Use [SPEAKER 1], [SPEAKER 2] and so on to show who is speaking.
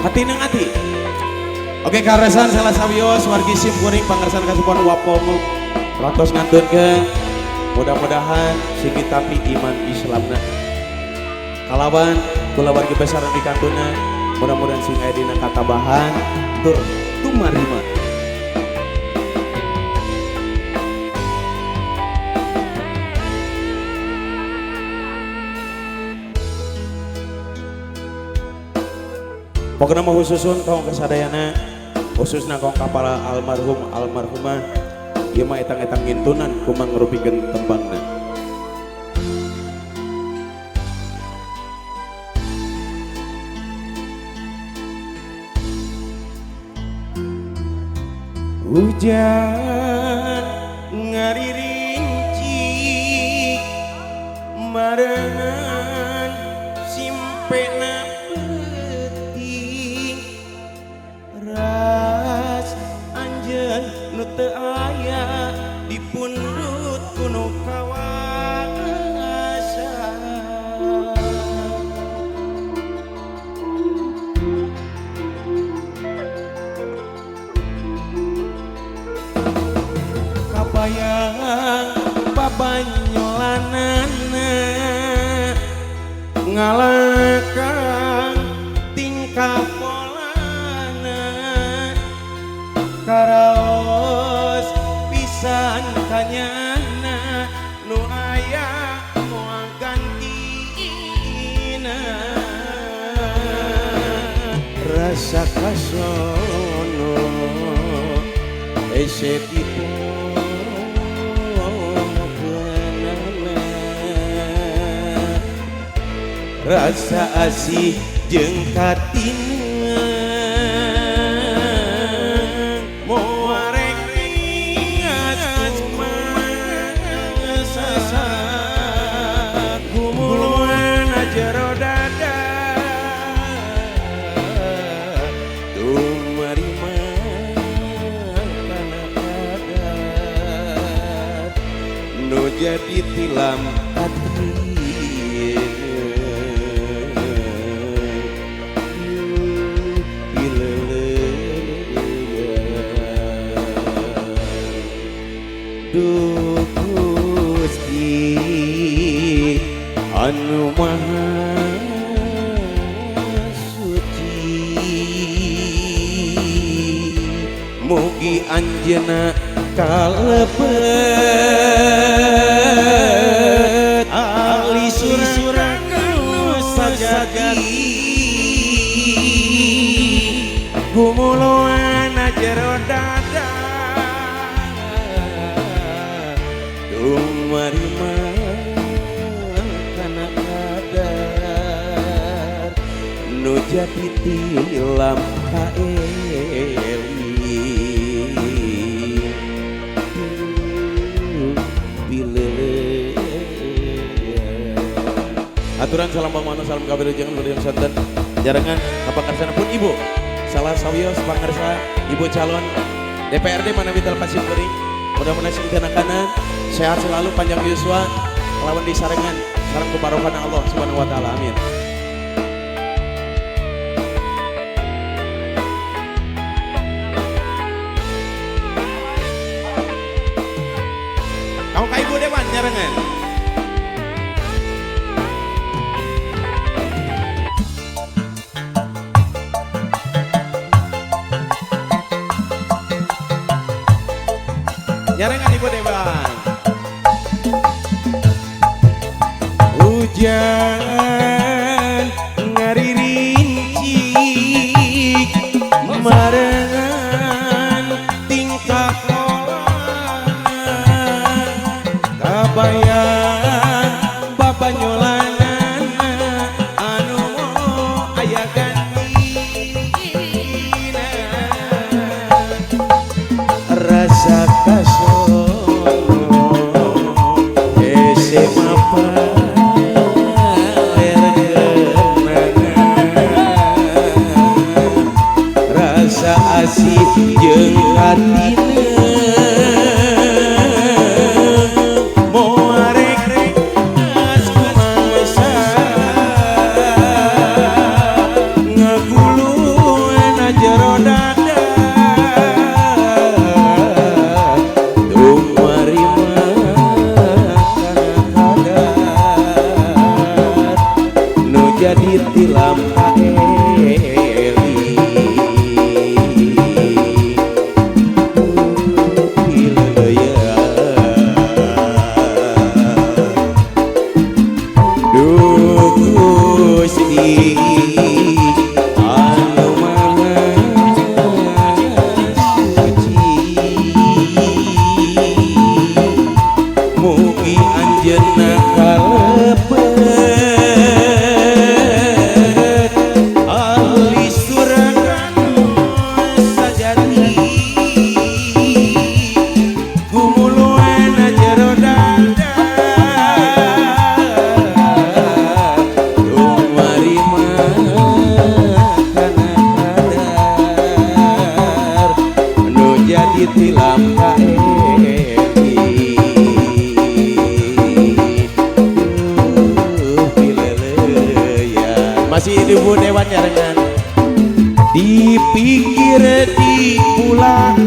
[SPEAKER 1] hati neng hati. Oke karesan salah sabios wargi sim kuring pangersan kasupan wapomu ratos ngantunkeun mudah-mudahan sigi tapi iman Islamna kalawan kula wargi besar di kantuna mudah-mudahan sing aya dina katabahan tur tumarima. Pokoknya mau khususun kau kesadayana khususnya kau kapala almarhum almarhumah ieu mah etang-etang ngintunan kumang ngrupikeun tembangna. Hujan ngaririnci marengan simpena peuting ras anjeun nu teu aya di pundut kuno kawasa kabayang babanyolanana ngalakang tingkah polana karaos pisan kanyana nu aya moal gantina rasa kasono ese tipo rasa asih jeung katina moal rek ingat masa gumuluan jero dada tumarima kana adat nu jadi tilam hati. Gusti anu maha suci mugi anjeunna kalebet ahli surga nu sajadi gumuluan jero dada tumarima kana kadar nu jadi tilam kaeli aturan salam pamana salam kawilujengan budaya santen jarangan kapakarsana pun ibu salah sawios pangarsa ibu calon DPRD Manawidal Pasir Kuring mudah-mudahan sing kanan sehat selalu panjang yuswa lawan di sarengan sareng kubarokahna Allah Subhanahu wa taala amin. Kau ka ibu dewan nyarengan nyarengan ibu dewan. Hujan ngaririnci marengan tingkah polana kabayang babanyolanana anu aya gantina rasa kasono ese mapa asih jeung katina moal rek as kumasa ngagulung dipikir di bulak